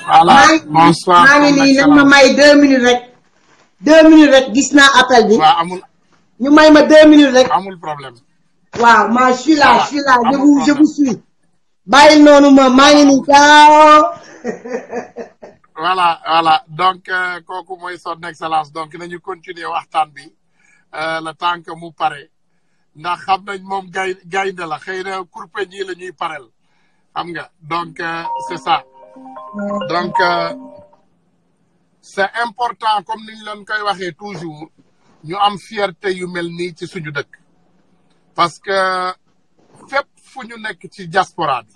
Voilà, bonsoir. maa ngi nii nañ ma may 2 minutes rek. 2 minutes rek gis naa appel bi. waaw amul. ñu may ma 2 minutes rek. amul problème. waaw je suis là voilà je suis là amul je vous suis. bàyyi noonu maa ngi nii gaaw. voilà donc kooku mooy son excellence donc nañu continuer waxtaan bi le temps que mu pare ndax xam nañ moom gaynde la xëy na kurpeñ yi la ñuy parel xam nga donc c'est ça donc c'est important comme ni ñu leen koy waxee toujours ñu am fierté yu mel nii ci suñu dëkk parce que fépp fu ñu nekk ci diaspora bi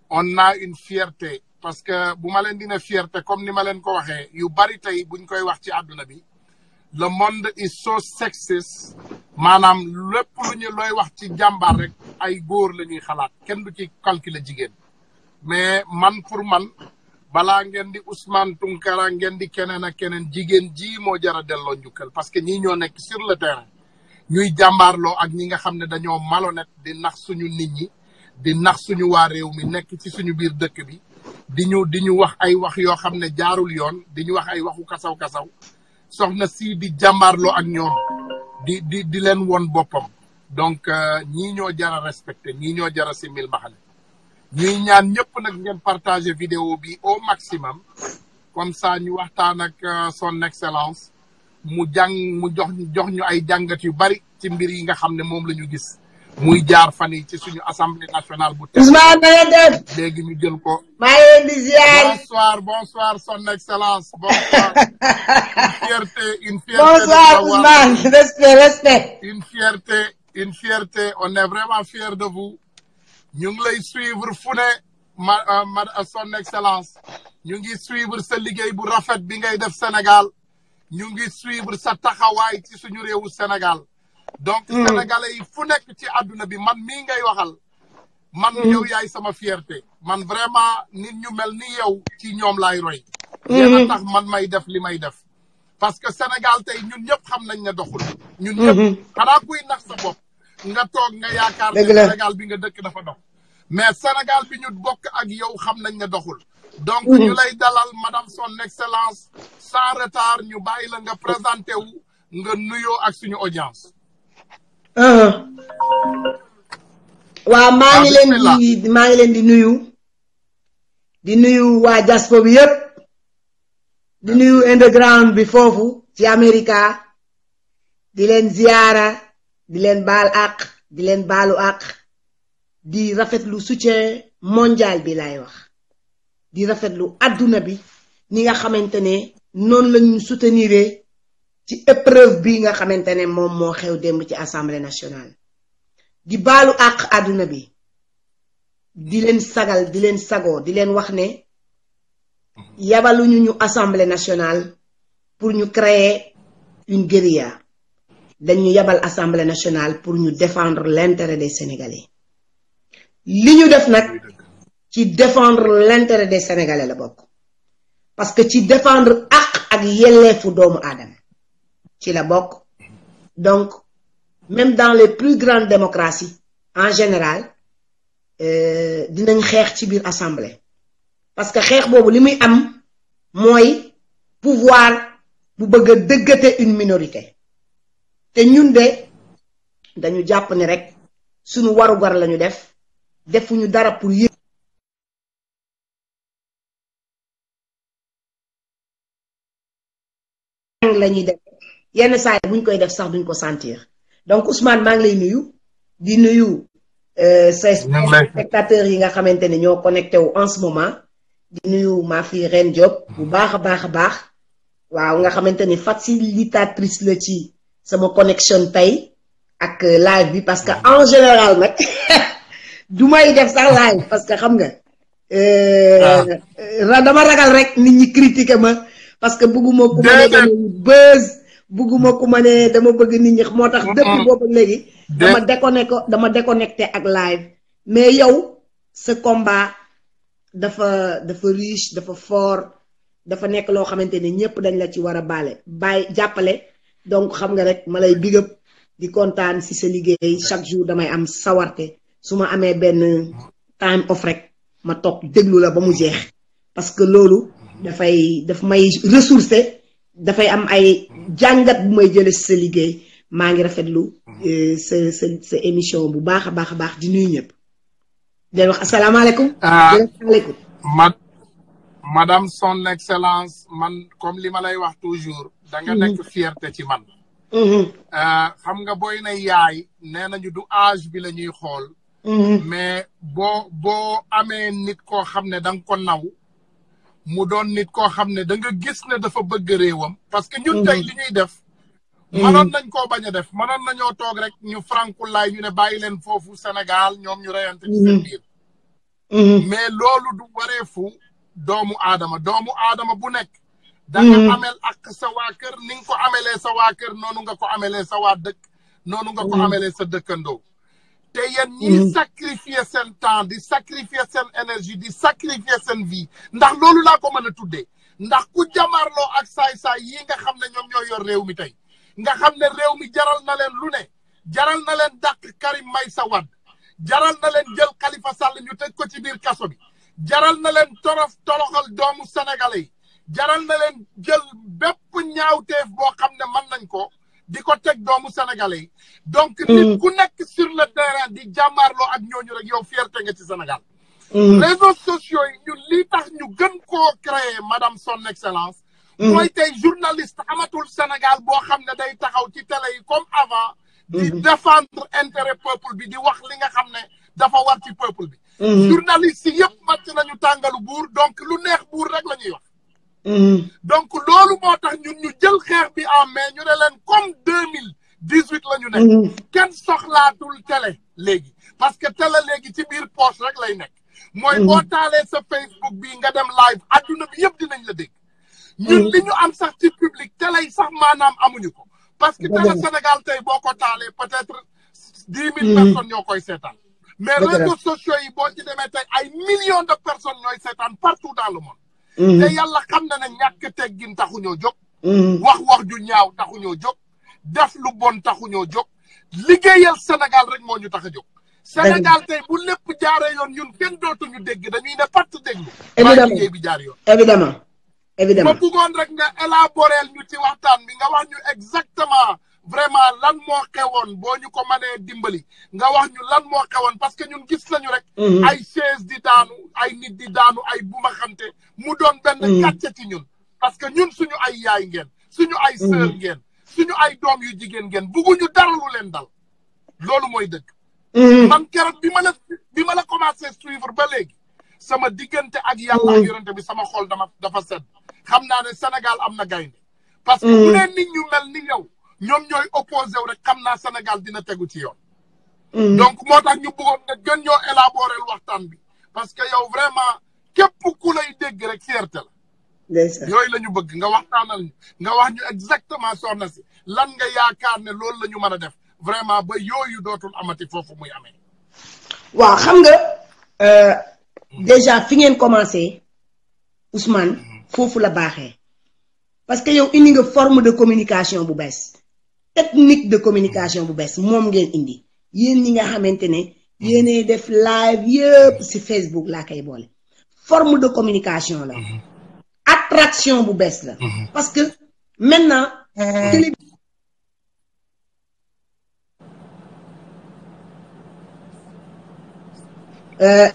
on a une fierté parce que bu ma leen dina fierté comme ni ma leen ko waxee yu bari tey buñ koy wax ci àdduna bi le monde is so sexist maanaam lépp lu ñu looy wax ci jàmbaar rek ay góor la ñuy xalaat kenn du ci calculer jigéen mais man pour man balaa ngeen di Ousmane Tounkara ngeen di keneen ak keneen jigéen ji moo jara delloo njukkal parce que ñii ñoo nekk sur le terrain ñuy jàmbaarloo ak ñi nga xam ne dañoo malhonnête di nax suñu nit ñi di nax suñu waa réew mi nekk ci suñu biir dëkk bi di ñu wax ay wax yoo xam ne jaarul yoon di ñu wax ay waxu kasaw-kasaw soxna si di jàmbaarloo ak ñoom di leen won boppam donc ñii ñoo jara respecté ñii ñoo jara si mil maxale ñuy ñaan ñëpp nag ngeen partager vidéo bi au maximum comme ça ñu waxtaan ak son excellence mu jox ñu ay jàngat yu bari ci mbir yi nga xam ne moom la ñu gis muy jaar fan yi ci suñu assemblée nationale bu tey. Ousmane na nga def. léegi ñu jël ko. maa ngi leen di ziar. bonsoir son excellence bonsoir. une fierté. bonsoir Ousmane respect. une fierté on est vraiment fiers de vous. ñu ngi lay suivre fu ne son excellence. ñu ngi suivre sa liggéey bu rafet bi ngay def Sénégal. ñu ngi suivre sa taxawaay ci suñu réewu Sénégal. donc sénégalais yi fu nekk ci àdduna bi man mii ngay waxal man yow yaay sama fierté man vraiment nit ñu mel ni yow ci ñoom laay roy yéen a tax man may def li may def parce que Sénégal tey ñun ñëpp xam nañ ne doxul ñun ñëpp xanaa kuy nax sa bopp nga toog nga yaakaar ne Sénégal bi nga dëkk dafa dox mais Sénégal bi ñu bokk ak yow xam nañ ne doxul donc ñu lay dalal madame son excellence sans retard ñu bàyyi la nga présenté wu nga nuyoo ak suñu audience waaw maa ngi leen di nuyu waa diaspora bi yëpp di nuyu underground bi foofu ci Amerika di leen ziyaara di leen baal àq di leen baalu àq di rafetlu soutien mondial bi laay wax di rafetlu adduna bi ni nga xamante ne noonu lañu soutenir ci épreuve bi nga xamante ne moom moo xew démb ci assemblée nationale di baalu àq àdduna bi di leen sagal di leen sagoo di leen wax ne yabaluñu ñu assemblée nationale pour ñu créer une guérilla dañu yabal assemblée nationale pour ñu défendre l'intérêt des Sénégalais li ñu def nag ci défendre l'intérêt des Sénégalais la bokk parce que ci défendre àq ak yelleefu doomu aadama ci la bokk donc même dans les plus grandes démocraties en général dinañ xeex ci biir assemblée parce que xeex boobu li muy am mooy pouvoir bu bëgg a dëggate une minorité te ñun de dañu jàpp ni rek suñu warugar lañu defuñu dara pour yëg lañuy def yenn saa yi buñ koy def sax duñ ko sentir donc Ousmane maa ngi lay nuyu di nuyu ces spectateurs yi nga xamante ne ñoo connecté wu en ce moment di nuyu ma fille Reine Diop bu baax a baax waaw nga xamante ni facilitatrice la ci sama connexion tey ak live bi parce que en général nag du may def sax live parce que xam nga dama ragal rek nit ñi critiquer ma parce que bëgguma ku ma ne dama buzz bëgguma ku ma ne dama bëgg nit ñi moo tax depuis boobu léegi dama déconnecté ak live mais yow ce combat dafa riche dafa fort dafa nekk loo xamante ne ñëpp dañ la ci war a bàyyi jàppale donc xam nga rek ma lay big up di kontaan si sa liggéey chaque jour damay am sawarte su ma amee benn time off rek ma toog déglu la ba mu jeex parce que loolu daf may ressourcer dafay am ay jàngat bu may jëlee si sa liggéey maa ngi rafetlu sa émission bu baax a baax di nuyu ñëpp di wax asalaamaaleykum. Madame son excellence man comme li ma lay wax toujours. da nga nekk fierté ci man. xam nga booy na yaay nee nañu du âge bi la ñuy xool. mais boo amee nit koo xam ne da nga ko naw mu doon nit koo xam ne da nga gis ne dafa bëgg réewam. parce que ñun tey li ñuy def. mënoon nañ koo bañ a def mënoon nañoo toog rek ñu frankulaay ñu ne bàyyi leen foofu Sénégal ñoom ñu reyante ci seen biir. mais loolu du wareefu doomu aadama bu nekk. da nga amel ak sa waa kër ni nga ko amelee sa waa kër noonu nga ko amelee sa waa dëkk. noonu nga ko amelee sa dëkkandoo. te yéen ñiy sacrifier seen temps di sacrifier seen énergie di sacrifier seen vie ndax loolu laa ko mën a tuddee ndax ku jàmmarloo ak saay-saay yii nga xam ne ñoom ñoo yor réew mi tey nga xam ne réew mi jaral na leen lu ne jaral na leen dàq Karim Meïssa Wade jaral na leen jël Khalifa Sall ñu tëj ko ci biir kaso bi jaral na leen toroxal doomu sénégalais yi jaral na leen jël bépp ñaawteef boo xam ne mën nañ ko di ko teg doomu sénégalais yi donc nit ku nekk sur le terrain di jàmmaarloo ak ñooñu rek yow fierté nga ci Sénégal réseaux sociaux yi ñun lii tax ñu gën koo créer madame son excellence mooy tey journaliste amatul Sénégal boo xam ne day taxaw ci télé yi comme avant di défendre intérêt peuple bi di wax li nga xam ne dafa war ci peuple bi journaliste yi yëpp màcc nañu tàngalu buur donc lu neex buur rek la ñuy wax donc loolu moo tax ñun ñu jël xeex bi en main ñu ne leen comme 2018 la ñu nekk kenn soxlaatul télé léegi parce que télé léegi ci biir poche rek lay nekk mooy boo taalee sa Facebook bi nga dem live adduna bi yëpp dinañ la dégg ñun li ñu am sax ci public télé yi sax maanaam amuñu ko parce que télé Sénégal tey boo ko taalee peut-être 10 000 personnes ñoo koy seetaan mais réseaux sociaux yi boo ci demee tey ay millions de personnes ñooy seetaan partout dans le monde te yàlla xam na ne ñàkk teggin taxuñoo jóg wax ju ñaaw taxuñoo jóg def lu bon taxuñoo jóg liggéeyal Sénégal rek moo ñu tax a jóg Sénégal tey bu lépp jaaree yoon ñun kenn dootuñu dégg dañuy ne patt déglu waa liggéey bi jaar yoon évidemment ma bëggoon rek nga élaborer ñu ci waxtaan bi nga wax ñu exactement vraiment lan moo xewoon boo ñu ko mënee dimbali nga wax ñu lan moo xewoon parce que ñun gis nañu rek ay chaise di daanu ay nit di daanu ay bu ma xamte mu doon benn gàcce ci ñun parce que ñun suñu ay yaay ngeen suñu ay sœur ngeen suñu ay doom yu jigéen ngeen bugguñu dara lu leen dal loolu mooy dëgg man keroog bi ma la commencé suivre ba léegi sama diggante ak yàlla ak yonente bi sama xol dafa sedd xam naa ne Sénégal am na gaynde parce que bu dee nit ñu mel ni yow ñoom ñooy opposé wu rek xam naa Sénégal dina tegu ci yoon donc moo tax ñu bëggoon nga gën ñoo élaborer waxtaan bi parce que yow vraiment képp ku lay dégg rek fierté la yooyu la ñu bëgg nga waxtaanal ñu nga wax ñu exactement soxna si lan nga yaakaar ne loolu la ñu mën a def vraiment ba yooyu dootul amati foofu muy amee waaw xam nga déjà fi ngeen commencé Ousmane foofu la baaxee parce que yow indi nga forme de communication bu bees technique de communication bu bees moom ngeen indi yéen ñi nga xamante ne yéenay def live yëpp ci Facebook laa koy boole forme de communication la attraction bu bees la parce que maintenant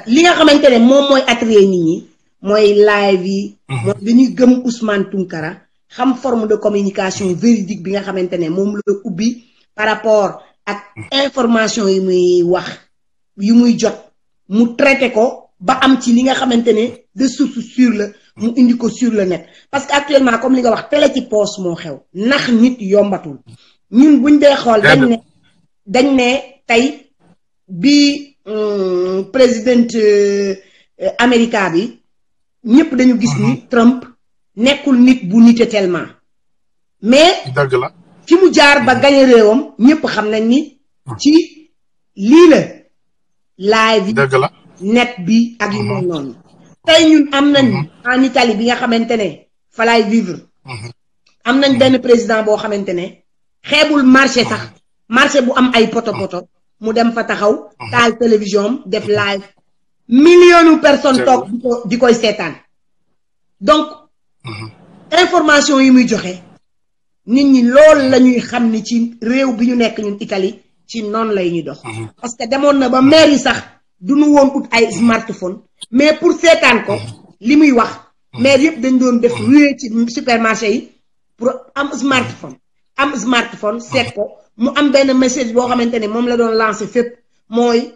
li nga xamante ne moom mooy attiré nit ñi mooy live yi mooy dañuy gëm Ousmane Tounkara xam forme de communication véridique bi nga xamante ne moom la ubbi par rapport ak information yi muy wax yu muy jot mu traité ko ba am ci li nga xamante ne de source sûre la mu indi ko sur le net parce que actuellement comme li nga wax télé ci poche moo xew nax nit yombatul ñun buñ dee xool dañ ne tey bi président Amérique bi ñëpp dañu gis ni Trump nekkul nit bu nite tellement mais dëgg la fi mu jaar ba gañe réewam ñëpp xam nañ ni ci lii la live dëgg la net bi ak yu moom noonu tey ñun am nañ en Italie bi nga xamante ne fa laay vivre am nañ benn président boo xamante ne xeebul marché sax marché bu am ay poto mu dem fa taxaw taal télévision def live millions de personnes toog di koy seetaan donc information yi muy joxe nit ñi lool la ñuy xam ni ci réew bi ñu nekk ñun Italie ci noonu lay ñuy dox parce que demoon na ba maire yi sax duñu woon ut ay smartphone mais pour seetaan ko li muy wax maire yëpp dañ doon def ruée ci supermarché yi pour am smartphone seet ko mu am benn message boo xamante ne moom la doon lancé fépp mooy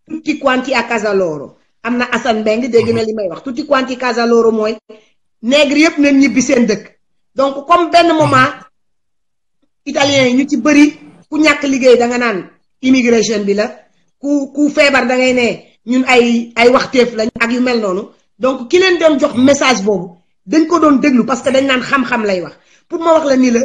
tutti quanti a casa loro am na Assane Mbengue dégg na li may wax tutti quanti a casa loro mooy nègre yëpp nañ ñibbi seen dëkk donc comme benn moment italien yi ñu ci bëri ku ñàkk liggéey da nga naan immigration bi la ku feebar da ngay ne ñun ay waxteef lañ ak yu mel noonu donc ki leen doon jox message boobu dañ ko doon déglu parce que dañ naan xam-xam lay wax pour ma wax la ni la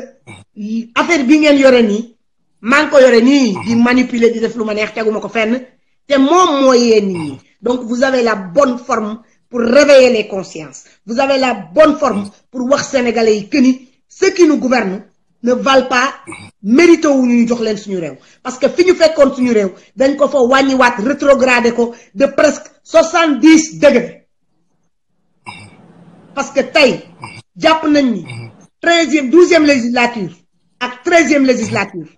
affaire bi ngeen yore nii maa ngi ko yore nii di manipuler di def lu ma neex teguma ko fenn te moom moo yee nit ñi donc vous avez la bonne forme pour réveiller les consciences vous avez la bonne forme pour wax sénégalais yi que ni ceux qui nous gouvernent ne valent pas mérité wu ñu jox leen suñu réew parce que fi ñu fekkoon suñu réew dañ ko fa wàññiwaat rétrogradé ko de presque 70 degrés parce que tey jàpp nañ ni 12e législature ak 13e législature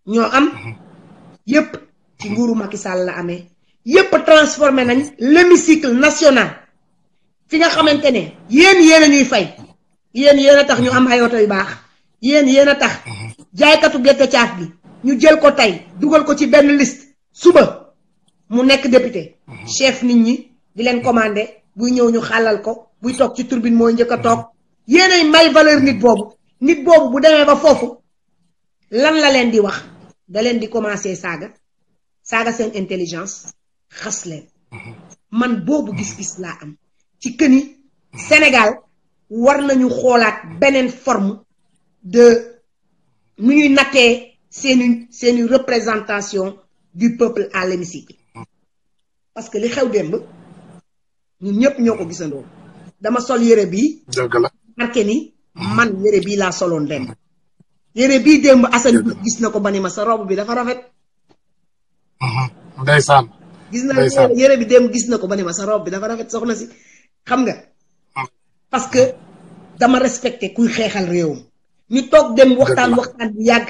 ñoo am yépp ci nguuru Macky Sall la amee yépp transformé nañ l'hémicycle national fi nga xamante ne yéen a ñuy fay yéen a tax ñu am ay oto yu baax yéen a tax jaaykatu gerte caaf bi ñu jël ko tey dugal ko ci benn liste suba mu nekk député chef nit ñi di leen commandé buy ñëw ñu xàllal ko buy toog ci turbine mooy njëkk a toog yéenay may valeur nit boobu bu demee ba foofu lan la leen di wax da leen di commencé saaga seen intelligence xas leen man boobu gis-gis laa am ci këni Sénégal war nañu xoolaat beneen forme de nu ñuy nattee seeni représentation du peuple à l'hémicycle parce que li xew démb ñun ñëpp ñoo ko gisandoo dama sol yére bii marqué ni man yére bii laa soloon démb yére bii démb Assane gis na ko ba ni ma sa robe bi dafa rafet ndeysaan gis na yére bi démb gis na ko ba ni ma sa robe bi dafa rafet soxna si xam nga parce que dama respecté kuy xeexal réewum ñu toog dem waxtaan bu yàgg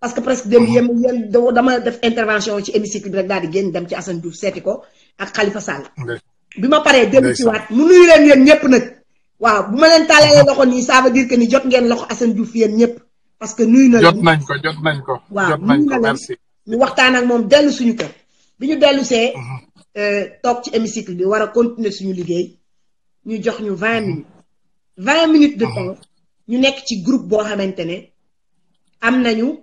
parce que presque dem yéen dama def intervention ci hémicycle bi rek daal di génn dem ci Assane Diouf seeti ko ak Khalifa Sall bi ma paree dem ci waat mu nuyu leen yéen ñëpp nag waaw bu ma leen tàllalee loxo nii ça veut dire que ni jot ngeen loxo Assane Diouf yéen ñëpp parce que nuyu na jot nañ ko waaw nuyu na leen ñu waxtaan ak moom dellu suñu kër bi ñu dellu see toog ci hémicycle bi war a continuer suñu liggéey ñu jox ñu 20 minutes de temps ñu nekk ci groupe boo xamante ne am nañu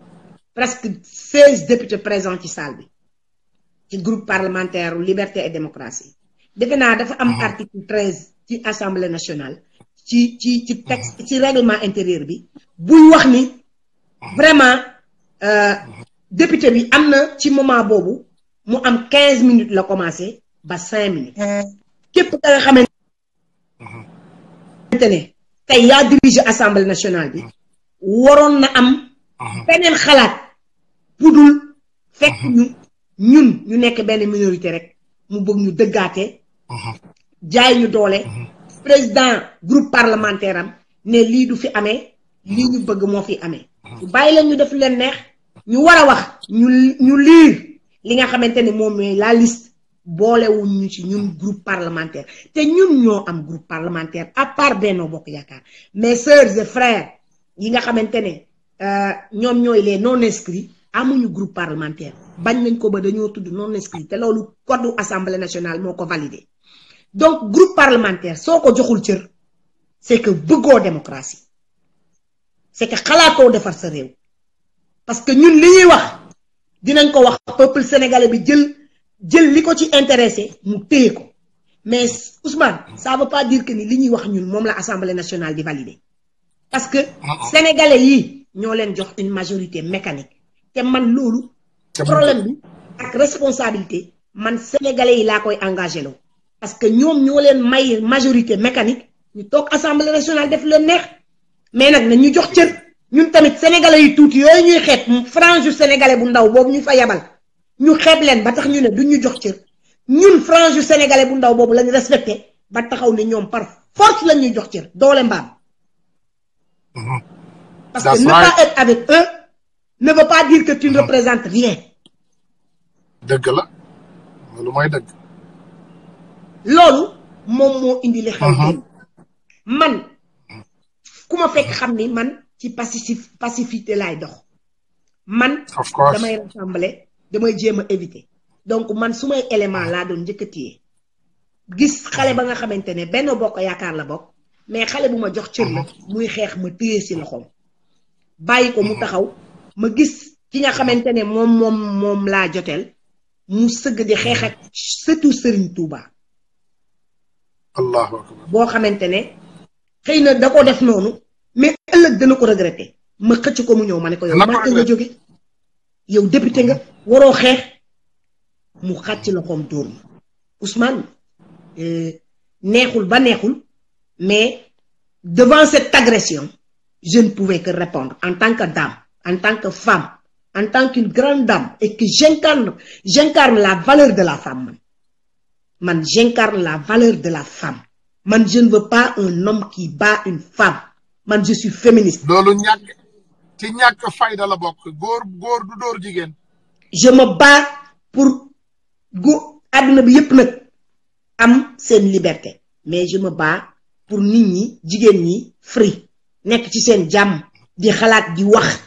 presque 16 députés présents ci salle bi ci groupe parlementaire liberté et démocratie defe naa dafa am article 13 ci assemblée nationale ci texte ci règlement intérieur bi buy wax ni vraiment député bi am na ci moment boobu mu am 15 minutes la commencé ba 5 minutes képp ka nga xamante ne tey yaa dirige assemblée nationale bi waroon na am beneen xalaat budul fekk ñun ñu nekk benn minorité rek mu bëgg ñu dëggaate jaay ñu doole président groupe parlementaire am ne lii du fi amee lii ñu bëgg moo fi amee bàyyi leen ñu def leen neex ñu war a wax ñu liir li nga xamante ne moom mooy la liste boolewuñ ñu ci ñun groupe parlementaire te ñun ñoo am groupe parlementaire à part Benno Bokk Yaakaar mes sœurs et frères yi nga xamante ne ñoom ñooy les non inscrits amuñu groupe parlementaire bañ nañ ko ba dañoo tudd non inscrits te loolu code assemblée nationale moo ko validé donc groupe parlementaire soo ko joxul cër c'est que bëggoo démocratie c'est que xalaatoo defar sa réew parce que ñun li ñuy wax dinañ ko wax peuple sénégalais bi jël li ko ci intéressé mu téye ko mais Ousmane ça veut pas dire que ni li ñuy wax ñun moom la assemblée nationale di valider parce que sénégalais yi ñoo leen jox une majorité mécanique te man loolu problème bi ak responsabilité man sénégalais yi laa koy engagé loo parce que ñoom ñoo leen may majorité mécanique ñu toog assemblée nationale def leen neex mais nag na ñu jox cër ñun tamit sénégalais yi tuuti yooyu ñuy xeet frange sénégalais bu ndaw boobu ñu fa yabal ñu xeeb leen ba tax ñu ne duñ ñu jox cër ñun frange sénégalais bu ndaw boobu lañu respecté ba taxaw ne ñoom par force la ñuy jox cër doole mbaam. parce que ne pas être avec eux ne veut pas dire que tu ne représentes rien. dëgg la loolu mooy dëgg. loolu moom moo indi li xew. man ku ma fekk xam ni man ci pacificité laay dox. man damay rassembler damay jéem a éviter. donc man su may élément laa doon njëkkatiyee gis xale ba nga xamante ne benn bokk yaakaar la bokk mais xale bu ma jox cër la muy xeex ma téye si loxoom bàyyi ko mu taxaw ma gis ki nga xamante ne moom laa joteel mu sëgg di xeex ak surtout Serigne Touba. allahu akbar boo xamante ne xëy na da ko def noonu mais ëllëg dana ko regretter ma xëcc ko mu ñëw ma ne ko yow Màkka nga jóge yow député nga waroo xeex mu xàcc loxoom dóor ma Ousmane neexul ba neexul mais devant cette agression je ne pouvais que répondre en tant que dame en tant que femme en tant qu'une grande dame et que j'incarne la valeur de la femme man j'incarne la valeur de la femme man je ne veux pas un homme qui bat une femme man je suis féministe. loolu ci ñàkk fayda la bokk góor du dóor jigéen. je me bats pour àdduna bi yépp nag am seen liberté mais je me bats pour nit ñi jigéen ñi free nekk ci seen jàmm di xalaat di wax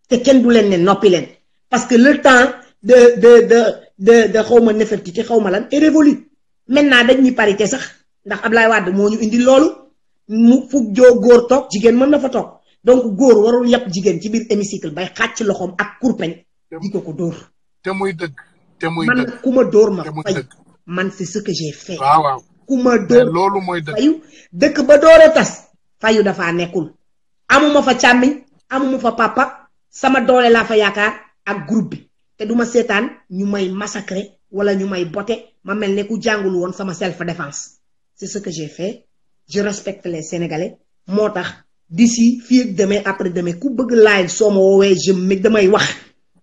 te kenn du leen ne noppi leen parce que le temps de xawma Nefertiti xawma lan est révolu maintenant dañuy parité sax ndax Ablaye Wade moo ñu indi loolu mu fu góor toog jigéen mën na fa toog donc góor warul yàpp jigéen ci biir hémicycle bay xàcc loxoom ak kurpeñ di ko dóor. te muy dëgg te muy man dëgg ku ma dóor ma fay man c'est ce que j'ai fait. waaw ku ma dóor loolu mooy dëgg fayu dëkk ba doore tas fayu dafaa nekkul amuma fa càmmiñ amuma fa papa sama doole laa fa yaakaar ak groupe bi te duma seetaan ñu may massacrer wala ñu may botte ma mel ne ku jàngul woon sama self défense c'est ce que j'ai fait je respecte les Sénégalais moo tax d'ici fii ak demain après demain ku bëgg live soo ma woowee damay wax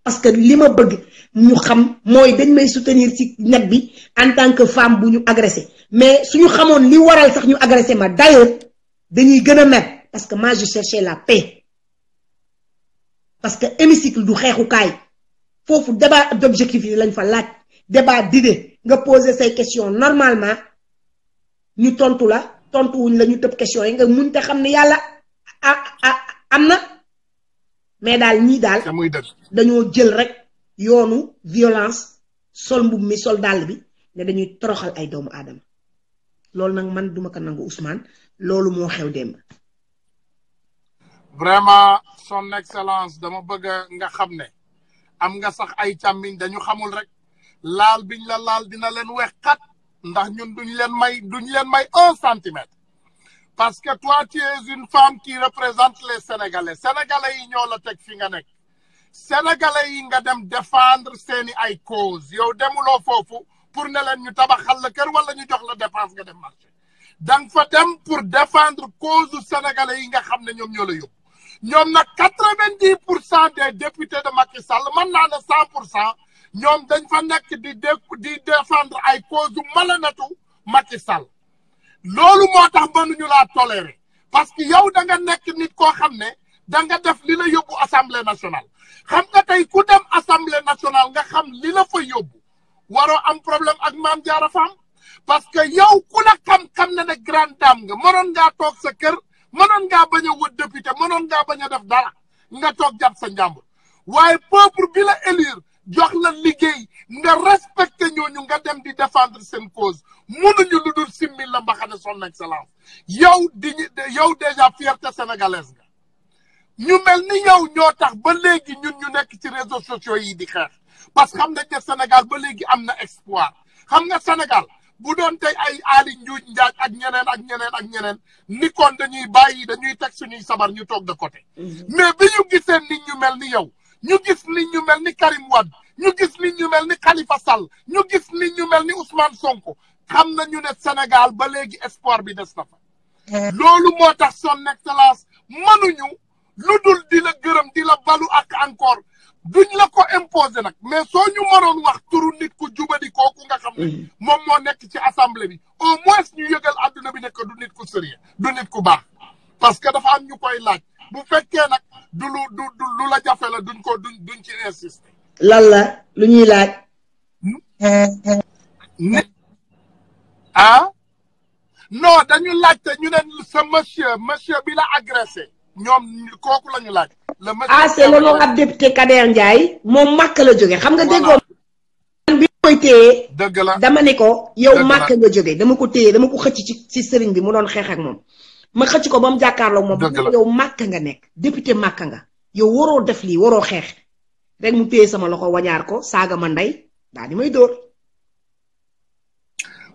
parce que li ma bëgg ñu xam mooy dañ may soutenir ci net bi en tant que femme bu ñu agressé mais suñu xamoon li waral sax ñu agressé ma d'ailleurs dañuy gën a mer parce que moi je cherchais la paix parce que hémicycle du xeexukaay foofu débat d'objectif yi lañ fa laaj débat d'idée nga poser say questions normalement ñu tontu la tontuwuñ la ñu tëb questions yi nga muñ te xam ne yàlla am na mais daal ñii daal dañoo jël rek yoonu violence sol mbub mi sol dàll bi ne dañuy toroxal ay doomu aadama loolu nag man duma ko nangu Ousmane loolu moo xew démb. vraiment son excellence dama bëgg nga xam ne am nga sax ay càmmiñ dañu xamul rek laal biñ la laal dina leen wex xat ndax ñun duñ leen may 1 centimètre parce que toi tu es une femme qui représente les Sénégalais yi ñoo la teg fi nga nekk Sénégalais yi nga dem défendre seeni ay cause yow demuloo foofu pour ne leen ñu tabaxal la kër wala ñu jox la dépense nga dem marché danga fa dem pour défendre cause Sénégalais yi nga xam ne ñoom ñoo la yóbbu ñoom nag 90% des députés de Macky Sall mën naa ne 100% ñoom dañ fa nekk di défendre ay cause malhonnête Macky Sall loolu moo tax mënuñu laa tolérer parce que yow da nga nekk nit koo xam ne da nga def li la yóbbu assemblée nationale xam nga tey ku dem assemblée nationale nga xam li la fa yóbbu waroo am problème ak Mame Diarra Fam parce que yow ku la xam ne ne grande dame nga mënoon ngaa toog sa kër mënoon ngaa bañ a wut député mënoon ngaa bañ a def dara nga toog jàpp sa njàmbur waaye peuple bi la élire jox la liggéey nga respecté ñooñu nga dem di défendre seen cause mënuñu lu dul simmi la mbaxane son excellence yow déjà fierté sénégalaise nga ñu mel ni yow ñoo tax ba léegi ñun ñu nekk ci réseaux sociaux yi di xeex parce que xam nañ ne Sénégal ba léegi am na espoir xam nga Sénégal bu doon tey ay aali njuuj njaaj ak ñeneen ni kon dañuy bàyyi dañuy teg suñuy sabar ñu toog de côté mais bi ñu gisee nit ñu mel ni yow ñu gis nit ñu mel ni Karim Wade ñu gis nit ñu mel ni Khalifa Sall ñu gis nit ñu mel ni Ousmane Sonko xam nañu ne Sénégal ba léegi espoir bi des na fa loolu moo tax son excellence mënuñu lu dul di la gërëm di la balu ak encore duñ la ko imposer nag mais soo ñu mënoon wax turu nit ku jubadi kooku nga xam ne moom moo nekk ci assemblée bi au moins ñu yëgal adduna bi nekk du nit ku sérieux du nit ku baax parce que dafa am ñu koy laaj bu fekkee nag du lu la jafe la duñ ci insister. lan la lu ñuy laaj. nit non dañu laajte ñu ne sa monsieur bi la agressé ñoom kooku la ñu laaj. c'est l'honorable député Kader Ndiaye moom màkk la jóge xam nga déggoo man bi koy téye dëgg la dama ne ko yow màkk nga jóge dama ko téye dama ko xëcc ci sëriñ bi mu doon xeex ak moom ma xëcc ko ba mu jàkkaarloo moom yow màkk nga nekk député màkk nga yow waroo def lii waroo xeex rek mu téye sama loxo wañaar ko saaga ma ndey daa di may dóor.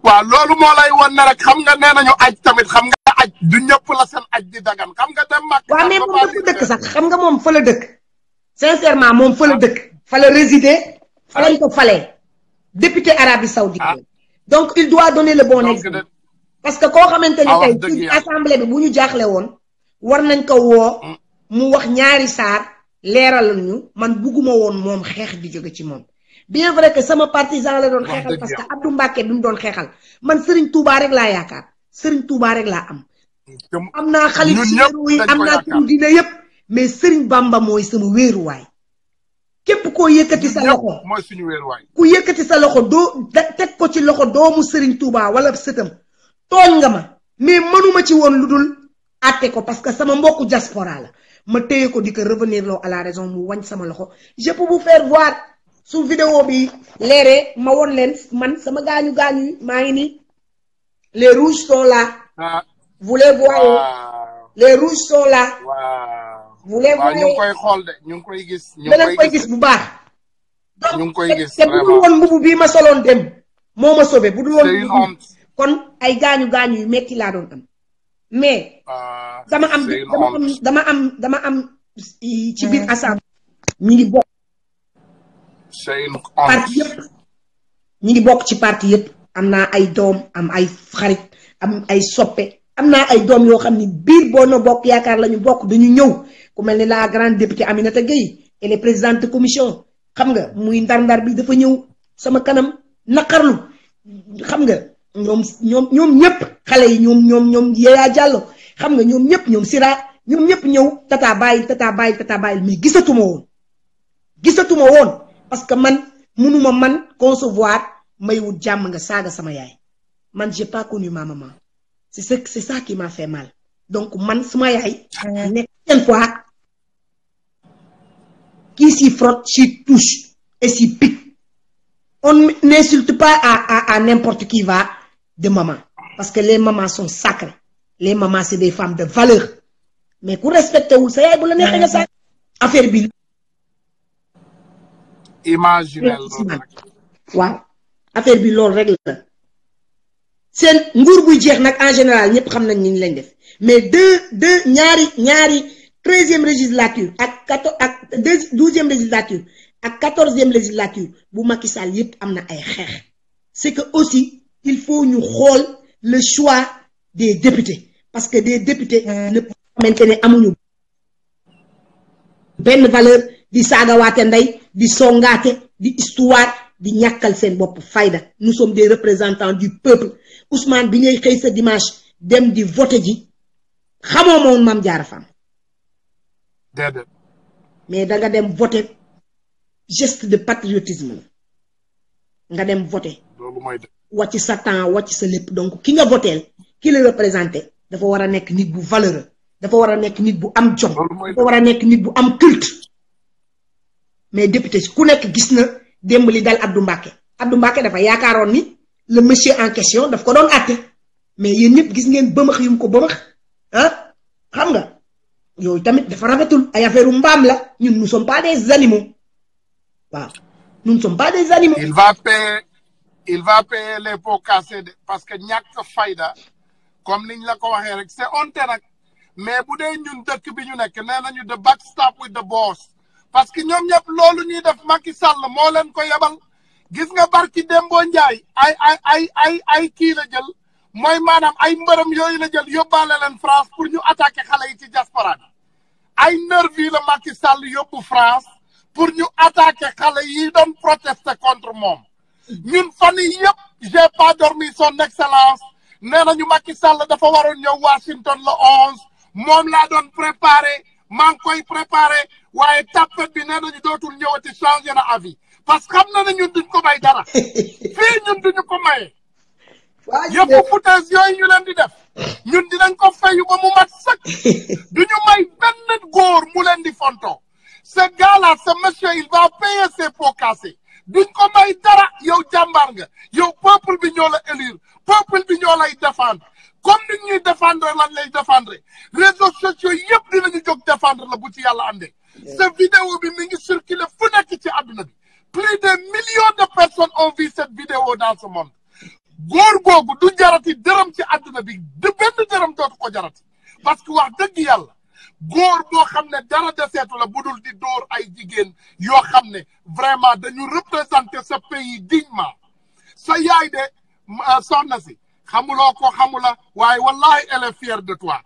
waaw loolu moo lay won ne rek xam nga nee nañu aj tamit xam nga aj du ñëpp la seen aj di dagan xam nga dem màkk. waaw mais moom dafa dëkk sax xam nga moom fa la dëkk sincèrement moom fa la dëkk fa la résider fa lañ ko falee député Arabie Saoudite donc il doit donner le bon exemple parce que koo xamante ni tey ci assemblée bi bu ñu jaaxle woon war nañ ko woo mu wax ñaari saar leeral ñu man bugguma woon moom xeex di jóge ci moom bien vrai que sama partisan la doon xeexal parce que Abdou Mbacké bi mu doon xeexal man Serigne Touba rek laa yaakaar Serigne Touba rek laa am naa xalif si wéeru yi am naa turu dina yëpp mais Serigne Bamba mooy sama wéeruwaay képp koo yëkkati sa loxo mooy suñu wéeruwaay ku yëkkati sa loxo doo teg ko ci loxo doomu Serigne Touba wala sëtam tooñ nga ma mais mënuma ci woon lu dul àtte ko parce que sama mbokku diaspora la ma téye ko di ko revenir loo à la raison mu wañ sama loxo je peux vous faire voir su vidéo bi leeree ma won leen man sama gaañu maa ngi nii les rouges sont là vous les voyez les rouges sont là vous les voyez ñu ngi koy xool de ñu ngi koy gis danañ koy gis bu baax ñu ngi koy gis te bu dul woon mbubu bii ma soloon dem moo ma sauvé bu dul woon mbubu kon ay gaañu yu metti laa doon am mais dama am ci biir assemblée ñi ngi bokk parti yëpp ñi ngi bokk ci parti yëpp am naa ay doom am ay xarit am ay soppe am naa ay doom yoo xam ni biir Benno Bokk Yaakaar la ñu bokk dañu ñëw ku mel ni la grande députée Aminata Gueye elle est présidente de commission xam nga muy ndar-ndar bi dafa ñëw sama kanam naqarlu xam nga ñoom ñëpp xale yi ñoom Yaya Diallo xam nga ñoom ñëpp Sira ñoom ñëpp ñëw tata bàyyi mais gisatuma woon parce que man mënuma man concevoir may wut jàmm nga saaga sama yaay man j'ai pas connu ma maman c'est ça qui m'a fait mal donc man sama yaay nekk une fois qui s'y frotte s'y touche et s'y pique on n'insulte pas à n'importe qui va de maman parce que les mamans sont sacrées les mamans c'est des femmes de valeur mais ku respecté wul sa yaay bu la neexee nga saaga affaire bi imaginel waaw affaire bi loolu rek la seen nguur buy jeex nag en général ñëpp xam nañ ni lañ def mais ñaari 13e législature ak 12e législature ak 14e législature bu Macky Sall yëpp am na ay xeex c'est que aussi il faut ñu xool le choix des députés parce que des députés ne xamante ne amuñu benn valeur di saagawaate ndey di songaate di histoire di ñàkkal seen bopp fayda nous sommes des représentants du peuple Ousmane bi ngay xëy sa dimanche dem di voter ji xamoo moom Mame Diarra Fam mais danga dem voter geste de patriotisme la nga dem voter wàcc sa temps wàcc sa lépp donc ki nga voteel ki la représenté dafa war a nekk nit bu valeureux dafa war a nekk nit bu am jom dafa war a nekk nit bu am culte mais député ku nekk gis na démb li dal Abdou Mbacké dafa yaakaaroon ni le monsieur en question daf ko doon àtte mais yéen ñëpp gis ngeen bëmax yu mu ko bëmax xam nga yooyu tamit dafa rafetul ay affaire mbaam la ñun nous sommes pas des animaux waaw nous ne sommes pas des animaux. il va payer les pots cassés parce que ñàkk fayda comme niñ la ko waxee rek c'est honte nag mais bu dee ñun dëkk bi ñu nekk nee nañu the buck stop with the boss parce que ñoom ñëpp loolu ñuy def Macky Sall moo leen ko yebal gis nga barki Dembo Ndiaye ay kii la jël mooy maanaam ay mbërëm yooyu la jël yóbbaale leen France pour ñu attaquer xale yi ci diaspora bi ay nervi la Macky Sall yóbbu France pour ñu attaquer xale yi doon protester contre moom ñun fan yi yëpp j'ai pas dormi son excellence nee nañu Macky Sall dafa waroon ñëw Washington le 11 moom laa doon préparé maa ngi koy préparé waaye tapet bi nee nañu dootul ñëwati changé na avis parce que xam na ne ñun duñ ko may dara fii ñun duñu ko maye yëpp foutaise yooyu ñu leen di def ñun dinañ ko fayu ba mu mat sëkk duñu may benn góor mu leen di fonto ce gars-là ce monsieur il va payer ses pots cassés duñ ko may dara yow jàmbaar nga yow peuple bi ñoo la élire peuple bi ñoo lay défendre comme ni ñuy défendre lan lay défendre réseaux sociaux yëpp dinañu jóg défendre la bu ci yàlla àndee cette vidéo bi mi ngi circuler fu nekk ci àdduna bi plus de millions de personnes ont vu cette vidéo dans ce monde góor googu du jarati dërëm ci àdduna bi du benn dërëm dootu ko jarati parce que wax dëgg yàlla góor boo xam ne dara deseetu la bu dul di dóor ay jigéen yoo xam ne vraiment dañu représenter ce pays dignement sa yaay de soxna si xamuloo ko xamula waaye wallahi elle est fière de toi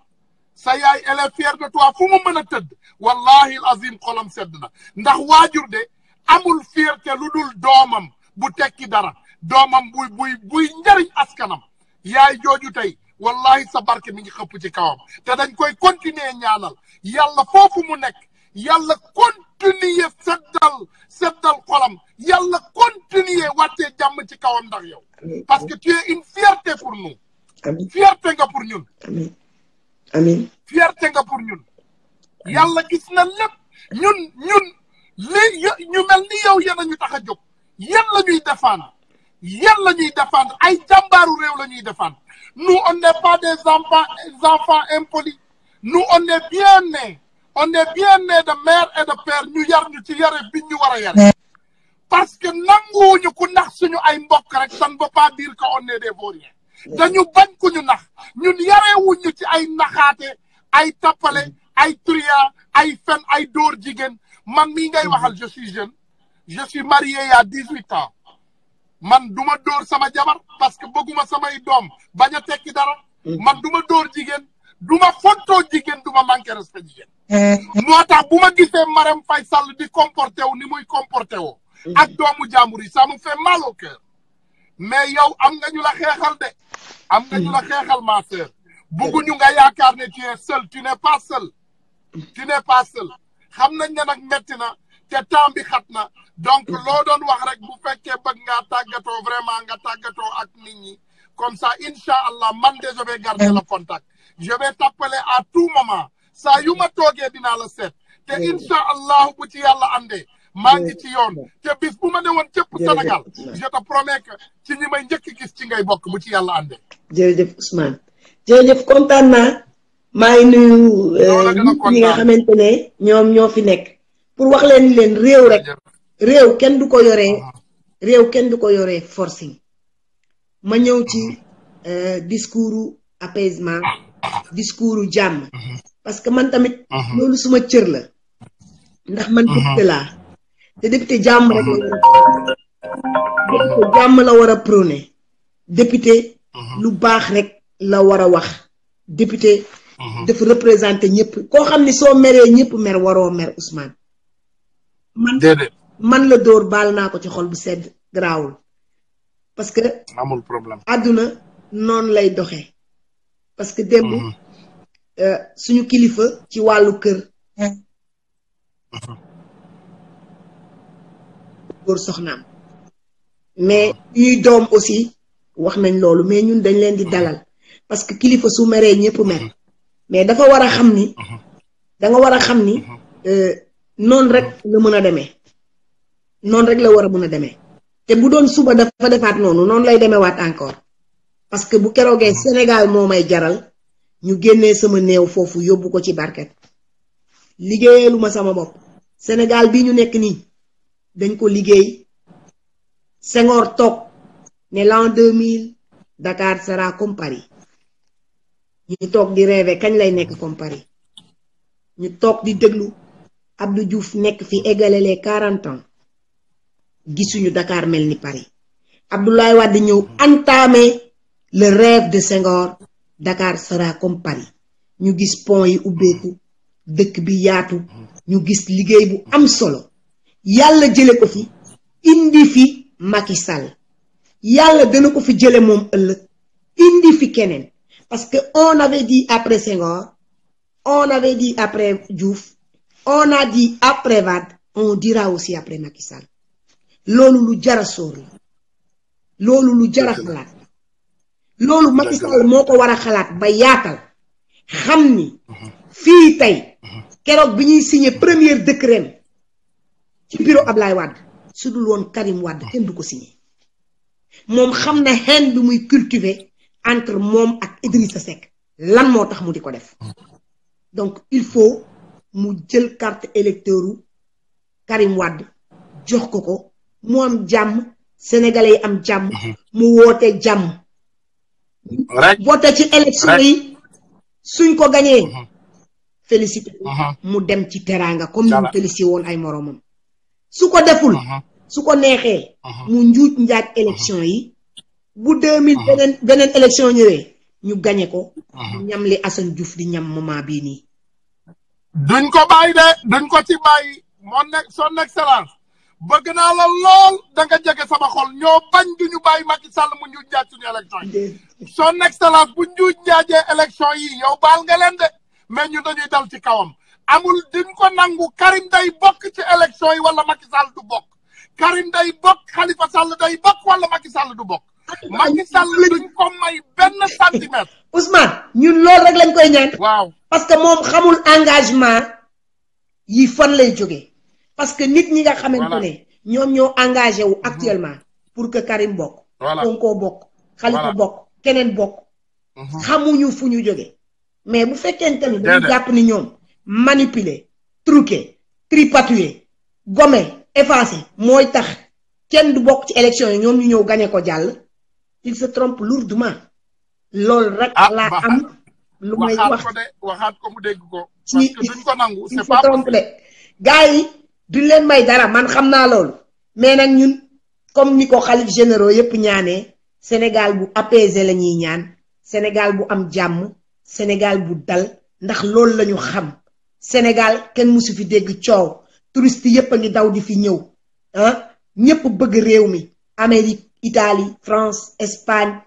sa yaay elle est fière de toi fu mu mën a tëdd wallahi azim xolam sedd na ndax waajur de amul fierté lu dul doomam bu tekki dara doomam buy njariñ askanam yaay jooju tey wallahi sa barke mi ngi xëpp ci kawam te dañ koy continuer ñaanal yàlla foofu mu nekk yàlla continuer seddal xolam yàlla continuer wàccee jàmm ci kawam ndax yow parce que tu es une fierté pour nous fierté nga pour ñun amiin fierté nga pour ñun yàlla gis na lépp ñun li ñu mel ni yow yéen a ñu tax a jóg yéen la ñuy défendre ay jàmbaaru réew la ñuy défendre nous on n'est pas des enfants impolis nous on est bien nés de mère et de père ñu yar ñu ci yare bi ñu war a yare parce que nanguwuñu ku nax suñu ay mbokk rek ça ne veut pas dire que on est des vauriens dañu bañ ku ñu nax ñun yarewuñu ci ay naxaate ay tappale ay truand ay fen ay dóor jigéen man mii ngay waxal je suis jeune je suis marié il y a 18 ans man duma dóor sama jabar parce que bëgguma samay doom bañ a tekki dara man duma dóor jigéen duma fontoo jigéen duma manqué respect jigéen moo tax bu ma gisee Marème Faye Sall di comporté wu ni muy comporté woo ak doomu jàmbur yi ça me fait mal au cœur mais yow am nga ñu la xeexal de am nga ñu la xeexal ma sœur bugguñu nga yaakaar ne tu es seul tu n'es pas seul xam nañ ne nag metti na te temps bi xat na donc loo doon wax rek bu fekkee bëgg ngaa tàggatoo vraiment nga tàggatoo ak nit ñi comme ça incha allah man de je vais garder le contact je vais t'appeler à tout moment saa yu ma toogee dinaa la seet te incha allah bu ci yàlla andee maa ngi ci yoon te bis bu ma ne woon cëpp Sénégal je te promets que ci ñi may njëkk gis ci ngay bokk bu ci yàlla andee. jërëjëf Ousmane jërëjëf kontaan naa maa ngi nuyu ñi nga xamante ne ñoom ñoo fi nekk pour wax leen réew rek réew kenn du ko yoree forcing ma ñëw ci discours apaisement discours jàmm parce que man tamit loolu suma cër la ndax man député laa te député jàmm rek la war a prôné député lu baax rek la war a wax député dafa représenté ñëpp koo xam ni soo meree ñëpp mer waroo mer Ousmane man la dóor baal naa ko ci xol bu sedd garaawul parce que amul problème àdduna noonu lay doxee parce que démb suñu kilifa ci wàllu kër góor soxnaam mais ñuy doom aussi wax nañ loolu mais ñun dañ leen di dalal parce que kilifa su meree ñëpp mer mais dafa war a xam ni danga war a xam ni noonu rek la mën a demee noonu rek la war a mën a demee te bu doon suba dafa defaat noonu lay demewaat encore parce que bu keroogee Sénégal moo may jaral ñu génnee sama néew foofu yóbbu ko ci barket liggéeyalu ma sama bopp Sénégal bi ñu nekk nii dañ ko liggéey Senghor toog ne l'an 2000 Dakar sera comme Paris ñu toog di rêver kañ lay nekk comme Paris ñu toog di déglu Abdou Diouf nekk fi égalé les 40 ans gisuñu Dakar mel ni Paris Abdoulaye Wade ñëw entamé le rêve de Senghor Dakar sera comme Paris ñu gis pont yi ubbeeku dëkk bi yaatu ñu gis liggéey bu am solo yàlla jële ko fi indi fi Macky Sall yàlla dana ko fi jële moom ëllëg indi fi keneen parce que on avait dit après Senghor on avait dit après Diouf on a dit après Wade on dira aussi après Macky Sall loolu lu jara sóor la loolu lu jara xalaat loolu Macky Sall moo ko war a xalaat ba yaatal xam ni fii tey keroog bi ñuy signé premier décret ci bureau Ablaye Wade su dul woon Karim Wade kenn du ko signé moom xam na haine bi muy cultiver entre moom ak Idrissa Seck lan moo tax mu di ko def donc il faut mu jël carte électeur Karim Wade jox ko mu am jàmm sénégalais yi am jàmm mu woote jàmm voté ci élection yi suñ ko gañee félicité mu dem ci teraanga comme ni mu félicité woon ay moromam su ko deful su ko neexee mu njuuj njaaj élection yi bu 2000 beneen élection ñëwee ñu gañe ko ñam li Assane Diouf di ñam moment bii nii duñ ko bàyyi de duñ ko ci bàyyi moo nekk son excellence bëgg naa la lool da nga jege sama xol ñoo bañ duñu bàyyi Macky Sall mu njuuj njaaj suñu élection yi son excellence bu njuuj njaajee élection yi yow baal nga leen de mais ñu dañuy dal ci kawam amul duñ ko nangu Karim day bokk ci élection yi wala Macky Sall du bokk Karim day bokk Khalifa Sall day bokk wala Macky Sall du bokk Macky Sall duñ ko may benn centimètre Ousmane ñun loolu rek lañ koy ñaan waaw parce que moom xamul engagement yi fan lay jógee parce que nit ñi nga xamante ne ñoom ñoo engagé wu actuellement pour que Karim bokk Sonko bokk Khalifa bokk keneen bokk xamuñu fu ñu jógee mais bu fekkente ni dañu jàpp ni ñoom manipuler truquer tripatouiller gommer effacer mooy tax kenn du bokk ci élection yi ñoom ñu ñëw gañe ko jàll il se trompe lourdement loolu rek laa am lu may wax waxaat ko mu dégg ko parce que duñ ko nangu il se trompe de gars yi duñ leen may dara man xam naa loolu mais nag ñun comme ni ko xalif généraux yépp ñaanee Sénégal bu apaisé la ñuy ñaan Sénégal bu am jàmm Sénégal bu dal ndax loolu lañu xam Sénégal kenn musu fi dégg coow touriste yépp a ngi daw di fi ñëw ñépp bëgg réew mi Amérique Italie France Espagne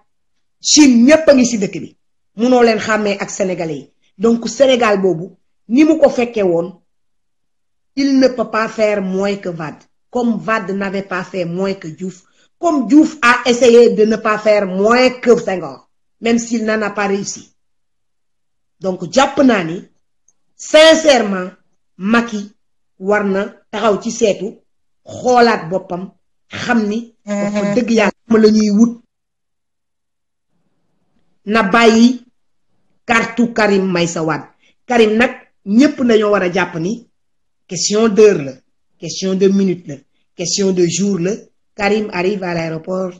Chine ñépp a ngi ci dëkk bi munoo leen xàmmee ak sénégalais yi donc Sénégal boobu ni mu ko fekkee woon il ne peut pas faire moins que Wade comme Wade n'avait pas fait moins que Diouf comme Diouf a essayé de ne pas faire moins que Senghor même s'il n'en a pas réussi donc jàpp naa ni sincèrement Macky war na taxaw ci seetu xoolaat boppam xam ni dafa dëgg yàlla la ñuy wut na bàyyi kartu Karim Meïssa Wade Karim nag ñépp nañoo war a jàpp ni question d'heure la question de minute la question de jour la Karim arrive à l'aéroport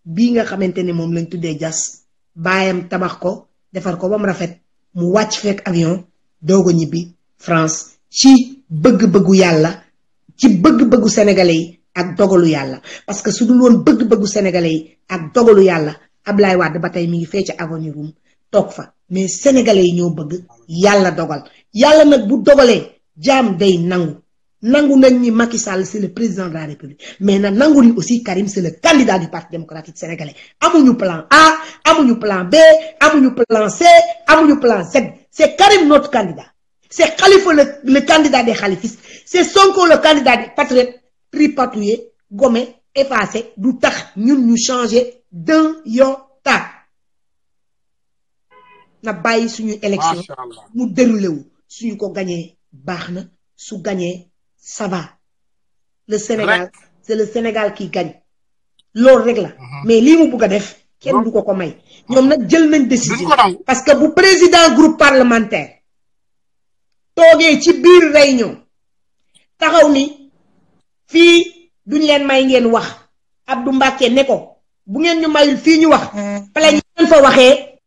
bii nga xamante ne moom lañ tuddee jas baayam tabax ko defar ko ba mu rafet mu wàcc fekk avion doogo ñibbi France ci bëgg-bëggu yàlla ci bëgg-bëggu sénégalais yi ak dogalu yàlla parce que su dul woon bëgg-bëggu sénégalais yi ak dogalu yàlla Ablaye Wade ba tey mi ngi fee ci avenue Roume toog fa mais sénégalais yi ñoo bëgg yàlla dogal yàlla nag bu dogalee jaam day nangu nañ ni Macky Sall c'est le président de la République mais na nangu ni aussi Karim c'est le candidat du Parti démocratique sénégalais amuñu plan A amuñu plan B amuñu plan C amuñu plan Z c'est Karim notre candidat c'est Khalifa le candidat des khalifistes c'est Sonko le candidat des patriotes tripatouillé gommé effacé du tax ñun ñu changer d'un iota na bàyyi suñu élection mu déroulé wu suñu ko gañee baax na su gañee ça va le Sénégal c'est le Sénégal qui gagne loolu rek la mais lii mu bugg a def kenn du ko may ñoom nag jël nañ décision parce que bu président groupe parlementaire toogee ci biir réunion taxaw ni fii duñ leen may ngeen wax Abdou Mbacké ne ko bu ngeen ñu mayul fii ñu wax pale ñu ngeen fa waxee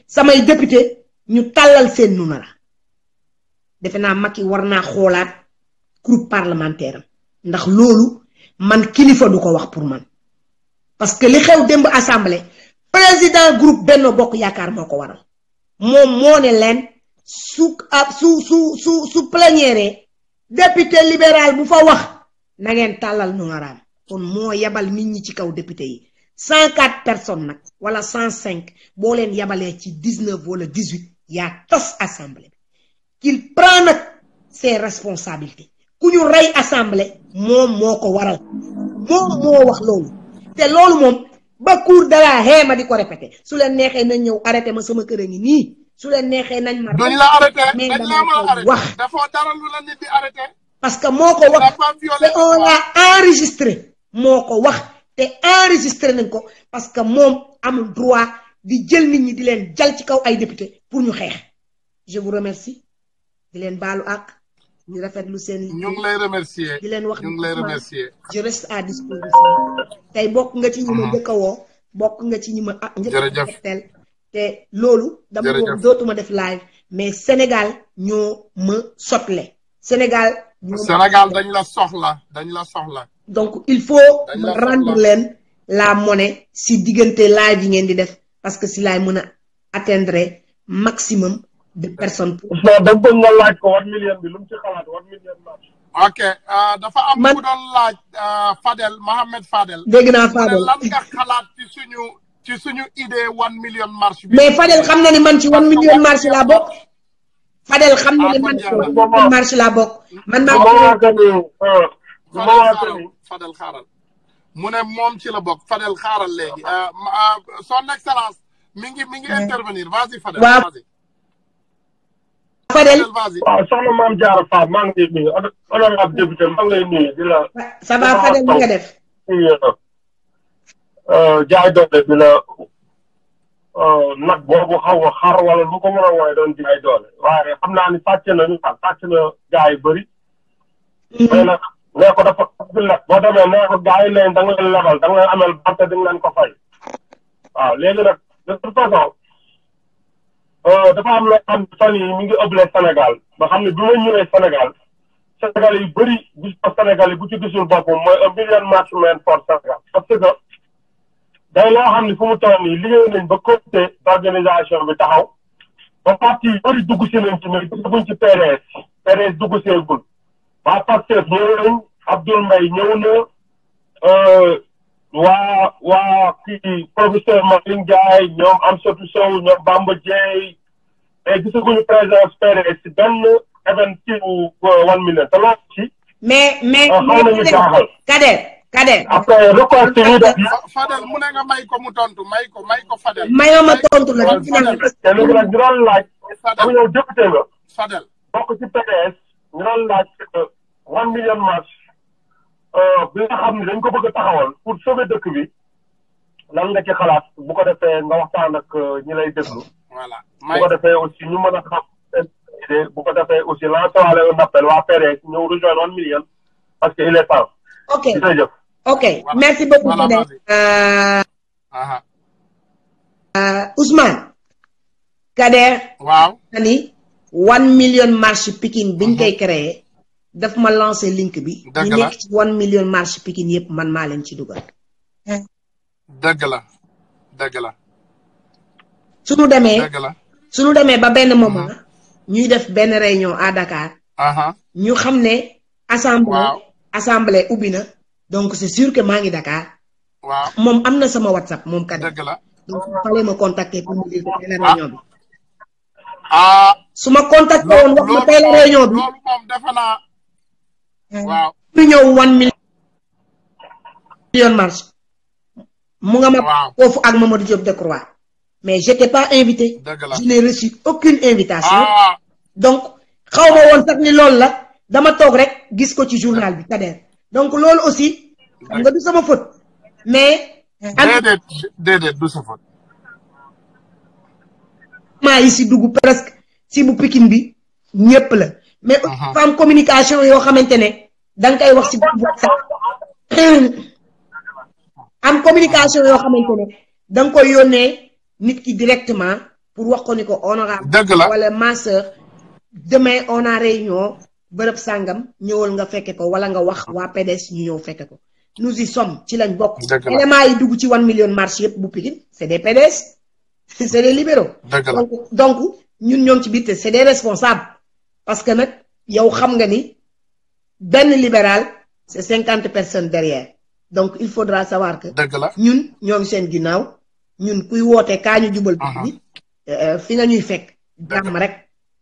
samay député ñu tàllal seen nu na la defe naa Macky war naa xoolaat groupe parlementaire am ndax loolu man kilifa du ko wax pour man parce que li xew démb assemblée président groupe Benno Bokk Yaakaar moo ko waral moom moo ne leen su plénière député libéral bu fa wax na ngeen tàllal nooraam kon moo yabal nit ñi ci kaw député yi 104 personnes nag wala 105 boo leen yabalee ci 19 wala 18 yaa tas assemblée bi qu'il prend nag ses responsabilités ku ñu rey assemblée moom moo ko waral moom moo wax loolu te loolu moom ba cour de la haie ma di ko répété su leen neexee nañ ñëw arrêté ma sama kër a ngi nii su leen neexee nañ ma duñ la arrêté mais dañ la dama ma arrêté wax dafa dara lu la nit di arrêté parce que moo ko wax te on l'a enregistré moo ko wax te enregistré nañ ko parce que moom amul droit di jël nit ñi di leen jal ci kaw ay député pour ñu xeex je vous remercie di leen baalu ak ñu rafetlu seen ñu ngi lay remercier di leen wax ñu ngi lay remercier je reste à disposition tey bokk nga ci ñi ma njëkk a woo bokk nga ci ñi ma njëkk a tel te loolu dama woon dootuma def live mais Sénégal ñoo ma sotle Sénégal dañ la soxla donc il faut ma rendre leen la monnaie si diggante live yi ngeen di def parce que si laay mën a atteindre maximum de personnes. da bëgg nga laaj ko 1 million bi lu mu ci xalaat 1 million marche. ok dafa am ku doon laaj Fadel Mohamed Fadel. dégg naa Fadel lan nga xalaat ci suñu idée 1 million marche bi. mais Fadel xam na ni man ci 1 million marche laa bokk. Fadel xam na ni man ci 1 million marche laa bokk. man maa Fadel xaaral mu ne moom ci la bokk Fadel xaaral léegi son excellence mi ngi intervenir vas-y Fadel. waaw Fadel waaw soxna Mame Diarra Fam maa ngi lay nuyu honorable député maa ngi lay nuyu di la. ça va Fadel mi nga def. jaay doole bi la nag boobu xaw a xar wala lu ko mën a wooye doon jaay doole waaye xam naa ni sàcc nañu sàcc na gaa yu bëri. mais nag nee ko dafa lekk boo demee nee ko gaa yi leen da nga leen lebal da nga leen amel bante di nga leen ko fay waaw léegi nag de toute façon dafa am loo xam ne fan yi mi ngi ëble Sénégal ba xam ne bi ma ñëwee Sénégal yu bëri gis ko Sénégal yi bu ci gisul boppam mooy 1 million marche men for Sénégal parce que day loo xam ne fu mu toll nii liggéey nañ ba comité d'organisation bi taxaw ba parti yu bëri dugg si nañ ci mais dugguñ ci PDS dugg seegul waa Pastef ñëw nañ Abdoul Mbaye ñëw na waa kii professeur Malick Ndiaye ñoom Amsatou Sow ñoom Bamba Dieye mais gisaguñu présence PDS si benn event ci 1 million te loolu ci mais xaw nañu jaaxal Kader après record yi def Fadel mu ne nga may ko mu tontu may ko Fadel mayoo ma tontu la te léegi nag ñu doon laaj bu ñëw député nga Fadel bokk ci PDS ñu doon laaj 1 million marche bi nga xam ne dañ ko bëgg a taxawal pour sauver dëkk bi lan nga ci xalaat bu ko defee nga waxtaan ak ñi lay déglu voilà bu ko defee aussi ñu mën a xam idée bu ko defee aussi lancer waale un appel waa PDS ñëw rejoindre 1 million parce que il est temps ok jërëjëf ok merci beaucoup Fadel Ousmane Kader waaw ani 1 million marche Pikine biñ koy créé daf ma lancé link bi ñu nekk ci 1 million marche Pikine yëpp man maa leen ci dugal dëgg la suñu demee ba benn moment ñuy def benn réunion à Dakar ñu xam ne assemblée ubbi na donc c'est sûr que maa ngi Dakar moom am na sama WhatsApp moom Kader donc il fallait me contacter pour me dire que tey la réunion bi su ma contacté woon wax ma tey la réunion bi loolu moom defe naa waaw ñu ñëw 1 million marche mu nga ma foofu ak Mamadou Diop Decroix mais j'étais pas invité je n'ai reçu aucune invitation donc xaw ma woon sax ni loolu la dama toog rek gis ko ci journal bi Kader donc loolu aussi xam nga du sama faute mais déedéet du sa faute maa yi si dugg presque si bu Pikine bi ñëpp la mais dafa am communication yoo xamante ne da nga koy wax si groupe WhatsApp am communication yoo xamante ne da nga koy yónnee nit ki directement pour wax ko ni ko honorable wala ma sœur demain on a réunion bërëb sàngam ñëwal nga fekke ko wala nga wax waa PDS ñu ñëw fekke ko nous y sommes ci lañ bokk éléments yi dugg ci 1 million marche yëpp bu Pikine c'est des PDS c'est des libéraux. donc ñun ñoo ci biir te c'est des responsables parce que nag yow xam nga ni benn libéral c'est 50 personnes derrière donc il faudra savoir que ñun ñoo ngi seen ginnaaw ñun kuy woote kaa ñu jubal bi fi nga ñuy fekk jàmm rek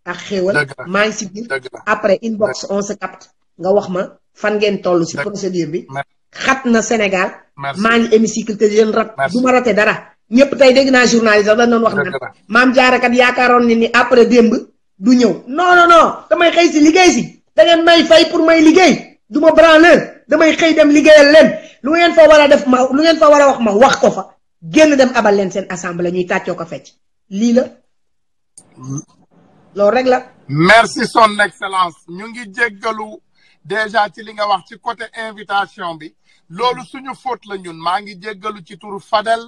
ak xéewal maa ngi si biir après inbox on se capte nga wax ma fan ngeen toll si procédure bi xat na Sénégal maa ngi hémicycle te jeune rat du ma rate dara ñëpp tey dégg naa journaliste sax dañ doon wax naan maam jaarakat yaakaaroon ni après démb du ñëw non damay xëy si liggéey si da ngeen may fay pour may liggéey du ma branleur damay xëy dem liggéeyal leen lu ngeen fa war a def ma lu ngeen fa war a wax ma wax ko fa génn dem abal leen seen assemblée ñuy tàccoo ko fecc lii la loolu rek la. merci son excellence ñu ngi jéggalu déjà ci li nga wax ci côté invitation bi loolu suñu faute la ñun maa ngi jéggalu ci turu Fadel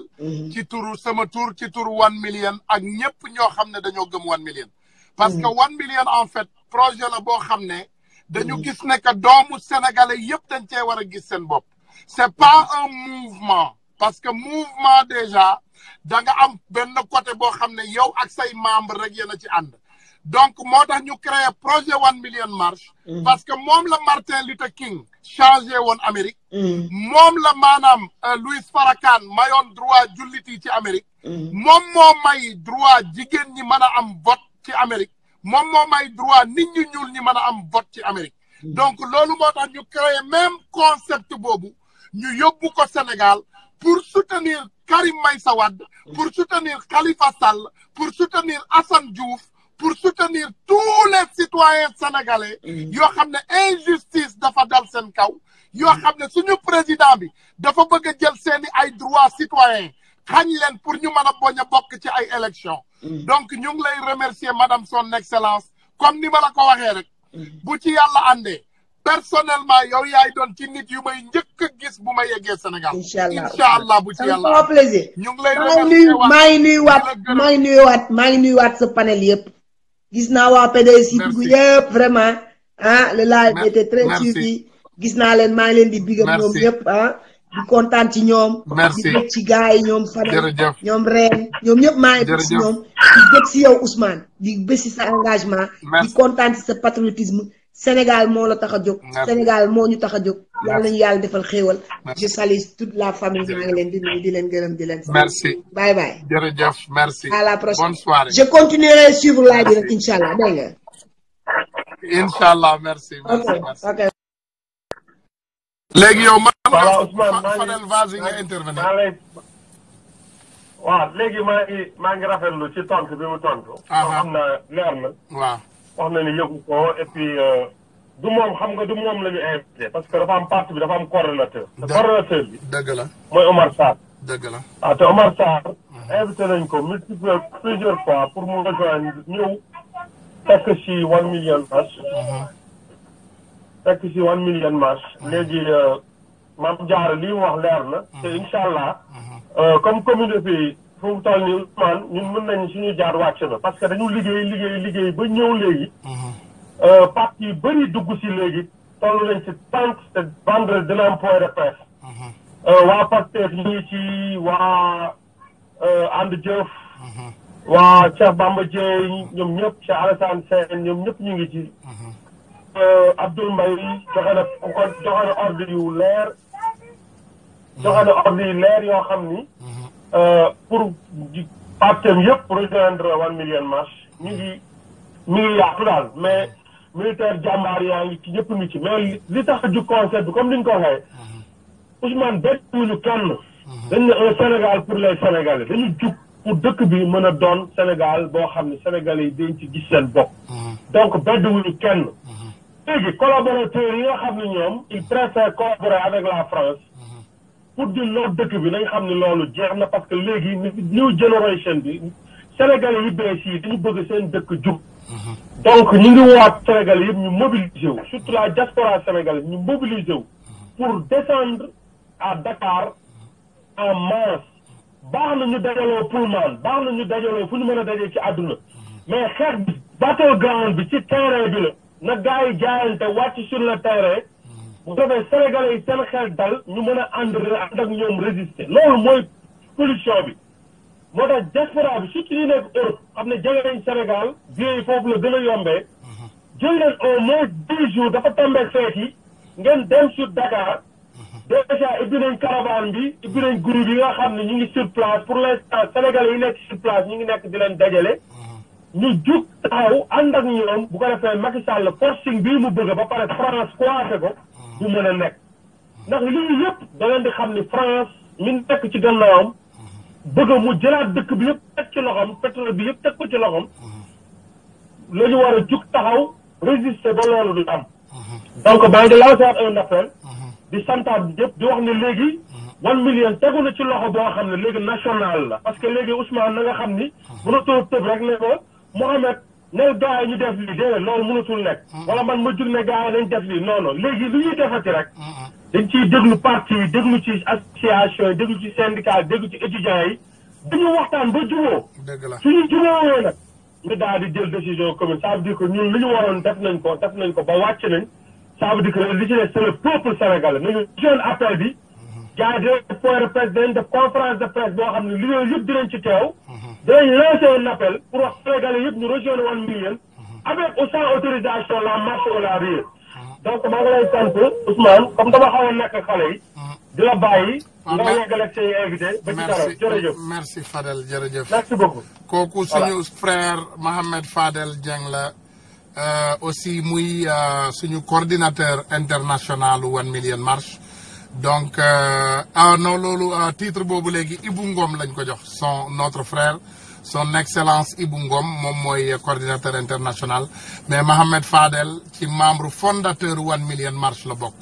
ci turu sama tur ci turu 1 million ak ñëpp ñoo xam ne dañoo gëm 1 million parce que 1 million en fait projet la boo xam ne dañu gis ne que doomu sénégalais yëpp dañ cee war a gis seen bopp c'est pas un mouvement parce que mouvement déjà da nga am benn côté boo xam ne yow ak say membre rek yéen a ci ànd donc moo tax ñu créé projet 1 million marche parce que moom la Martin Luther King changé woon Amérique moom la maanaam Louis Farrakhan mayoon droit jullit yi ci Amérique moom moo may droit jigéen ñi mën a am vote ci Amérique moom moo may droit nit ñu ñuul ñi mën a am vote ci Amérique donc loolu moo tax ñu créé même concept boobu ñu yóbbu ko Sénégal pour soutenir Karim Meïssa Wade pour soutenir Khalifa Sall pour soutenir Assane Diouf pour soutenir tous les citoyens sénégalais yoo xam ne injustice dafa dal seen kaw yoo xam ne suñu président bi dafa bëgg a jël seeni ay droits citoyens xañ leen pour ñu mën a boñ a bokk ci ay élections donc ñu ngi lay remercier madame son excellence comme ni ma la ko waxee rek bu ci yàlla àndee personnellement yow yaay doon ci nit yu may njëkk a gis bu ma yeggee Sénégal incha allah bu ci yàlla plaisir ñu ngi lay remercier maa ngi nuyuwaat sa panel yëpp gis naa waa PDS yi dugg yëpp vraiment le live était très suivi gis naa leen maa ngi leen di bigam ñoom yëpp di kontaan ci ñoom di bëgg ci gars yi ñoom Fadel ñoom Reen ñoom ñëpp maa ngi bëgg ci ñoom di bëgg ci yow Ousmane di bëgg ci sa engagement di kontaan ci sa patriotisme Sénégal moo la tax a jóg Sénégal moo ñu tax a jóg yàlla nañu yàlla defal xéewal je salue toute la famille maa ngi leen di nuyu di leen gërëm di leen merci bye bye jërëjëf merci à la prochaine bonne soirée je continuerai suivre live bi rek incha allah dégg nga Inch'Allah, merci. Ok. léegi yow man. voilà Ousmane Fadel vas-y nga intervenir. waaw léegi maa ngi rafetlu ci tontu bi mu tontu. xam na leer na. waaw. wax na ni yëgu ko et puis du moom xam nga du moom la ñu invité parce que dafa am parti bi dafa am coordonnateur. te coordonnateur bi. dëgg la mooy Omar Sarr. dëgg la. waaw te Omar Sarr. invité nañ ko plusieurs fois pour mu rejoindre ñëw fekk ci 1 million marche. fekk ci 1 million marche. léegi maam Diarra li mu wax leer na. te incha allah comme communauté bi fu mu toll nii Ousmane ñun mën nañu suñu jaar wàcc na parce que dañu liggéey ba ñëw léegi. parti yu bëri dugg si léegi toll nañ ci tant te vendredi dina am point de presse. waa Pastef ñu ngi ci waa And Jëf. waa Cheikh Bamba Dièye ñoom ñëpp Cheikh Alassane Sène ñoom ñëpp ñu ngi ci. Abdoul Mbaye joxe na ordre yu leer. joxe na ordre yu leer yoo xam ni. pour partem yëpp rejoindre 1 million marche ñu ngi yaatu daal mais militaire jàmbaar yaa ngi ci ñëpp ngi ci mais li tax a jug concept bi comme ni ñu ko waxee Ousmane bettuñu kenn dañ ne un Sénégal pour les Sénégalais dañu jug pour dëkk bi mën a doon Sénégal boo xam ne Sénégalais yi dañ ci gis seen bopp donc bettuñu kenn léegi collaborateurs yi nga xam ne ñoom ils préfèrent collaborer avec la France pour di loolu dëkk bi nañ xam ne loolu jeex na parce que léegi new generation bi Sénégalais yi bees yi dañu bëgg seen dëkk jub donc ñu ngi waat Sénégalais yëpp ñu mobiliser wu surtout la diaspora sénégalaise ñu mobiliser wu pour descendre à Dakar en masse baax na ñu dajaloo Pullman baax na ñu dajaloo fu ñu mën a dajee ci àdduna mais xeex bi battleground bi ci terrain bi la na gars yi jaayante wàcc sur le terrain bu defee Sénégalais yi seen xel dal ñu mën a ànd ak ñoom résister loolu mooy solution bi moo tax diaspora bi surtout ñu nekk Europe xam ne jege nañ Sénégal biir foofu la gën a yombee jël leen au moins 10 jours dafa tombé feet yi ngeen dem sur Dakar déjà ubbi nañ caravane bi ubbi nañ groupe yi nga xam ne ñu ngi sur place pour l'instant Sénégalais yi nekk sur place ñu ngi nekk di leen dajale ñu jug taxaw ànd ak ñoom bu ko defee Macky Sall forcing bii mu bëgg ba pare France coiffé ko du mën a nekk ndax lii yëpp da leen di xam ni France mi nekk ci gannaawam bëgg mu jëlaat dëkk bi yëpp teg ci loxoom pétrole bi yëpp teg ko ci loxoom la ñu war a jug taxaw résister ba loolu du am donc maa ngi lancer un appel di santaat yëpp di wax ne léegi 1 million tegu na ci loxo boo xam ne léegi national la parce que léegi Ousmane na nga xam ni mënatoo tëb rek ne ko Mohamed nel gars yi ñu def lii déedéet loolu mënatul nekk wala man ma jug ne gars yi nañ def lii non non léegi lu ñuy defati rek dañ ciy déglu parti yi déglu ci association yi déglu ci syndicat déglu ci étudiants yi dañu waxtaan ba jubóo suñu jubóowee nag ñu daal di jël décision commune ça veut dire que ñun li ñu waroon def nañ ko ba wàcc nañ ça veut dire que li ci des c'est le peuple sénégalais nañu jeune appel bi gars yi dinañ def point de presse dinañ def conférence de presse boo xam ne li yooyu yëpp dinañ ci teew dinañ lancer un appel pour wax sénégalais yëpp ñu rejoindre 1 million avec ou sans autorisation la marche ou la rue donc maa ngi lay sant Ousmane comme dama xaw a nekk xale yi di la bàyyi nga yeggale ak say invité ba ci kanam jërëjëf merci Fadel jërëjëf merci beaucoup kooku suñu frère Mohamed Fadel Dieng la aussi muy suñu coordinateur international 1 million marche donc non loolu titre boobu léegi Ibou Ngom lañ ko jox notre frère son excellence Ibou Ngom moom mooy coordinateur international mais Mohamed Fadel ci membre fondateur 1 million marche la bokk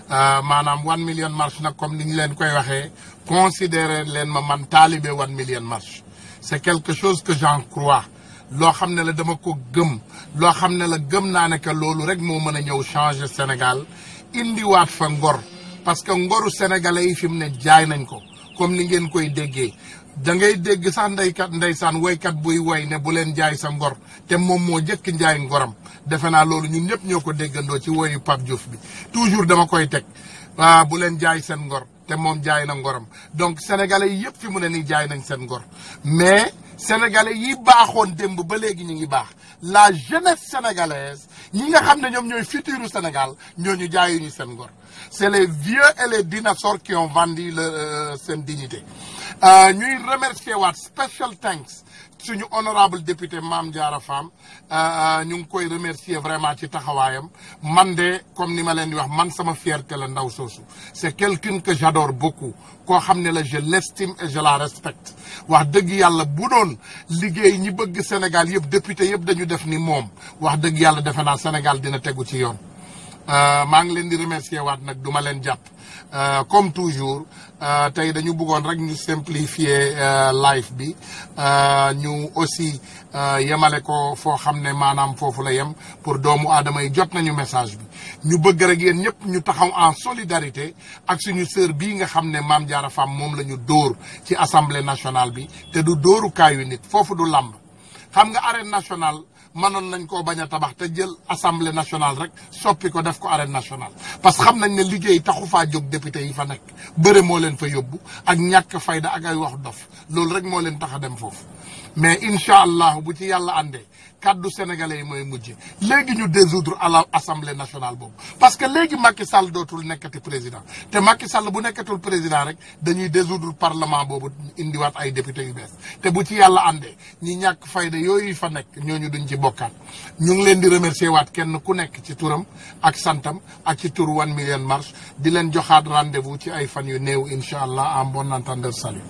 maanaam 1 million marche nag comme ni ñu leen koy waxee considéré leen ma man taalibe 1 million marche c'est quelque chose que j'en crois loo xam ne la dama ko gëm loo xam ne la gëm naa ne que loolu rek moo mën a ñëw changer Sénégal indiwaat fa ngor parce que ngoru sénégalais yi fi mu ne jaay nañ ko comme ni ngeen koy déggee da ngay dégg sax ndeysaan woykat buy woy ne bu leen jaay sa ngor te moom moo jëkk njaay ngoram defe naa loolu ñun ñëpp ñoo ko déggandoo ci woyu Pape Diouf bi toujours dama koy teg bu leen jaay seen ngor te moom jaay na ngoram donc sénégalais yi yëpp fi mu ne nii jaay nañ seen ngor mais sénégalais yi baaxoon démb ba léegi ñu ngi baax la jeunesse sénégalaise ñi nga xam ne ñoom ñooy futuru Sénégal ñooñu jaayuñu seen ngor c'est les vieux et les dinosaures qui ont vendu seen dignité ñuy remercier waat special thanks suñu honorable député Mame Diarra Fam ñu ngi koy remercier vraiment ci taxawaayam man de comme ni ma leen di wax man sama fierté la ndaw soosu c'est quelqu'un que j'adore beaucoup koo xam ne la je l'estime et je la respecte wax dëgg yàlla bu doon liggéey ñi bëgg Sénégal yëpp député yëpp dañu def ni moom wax dëgg yàlla defe naa Sénégal dina tegu ci yoon maa ngi leen di remercier waat nag du ma leen jàpp comme toujours tey dañu bëggoon rek ñu simplifier live bi ñu aussi yemale ko foo xam ne maanaam foofu la yem pour doomu aadama yi jot nañu message bi ñu bëgg rek yéen ñëpp ñu taxaw en solidarité ak suñu sœur bii nga xam ne Mame Diarra Fam moom la ñu dóor ci assemblée nationale bi te du dóoru kaayu nit foofu du làmb xam nga arène nationale mënoon nañ koo bañ a tabax te jël assemblée nationale rek soppi ko def ko arène nationale parce que xam nañ ne liggéey taxu faa jóg député yi fa nekk bëre moo leen fa yóbbu ak ñàkk fayda ak ay wax dof loolu rek moo leen tax a dem foofu mais incha allah bu ci yàlla àndee kaddu sénégalais yi mooy mujj léegi ñu dissoudre à la assemblée nationale boobu parce que léegi Macky Sall dootul nekkati président te Macky Sall bu nekkatul président rek dañuy dissoudre parlement boobu indiwaat ay député yu bees te bu ci yàlla àndee ñi ñàkk fayda yooyu fa nekk ñooñu duñ ci bokkaat ñu ngi leen di remercier waat kenn ku nekk ci turam ak santam ak ci tur 1 million marche di leen joxaat rendez-vous ci ay fan yu néew incha allah en bon entendeur salut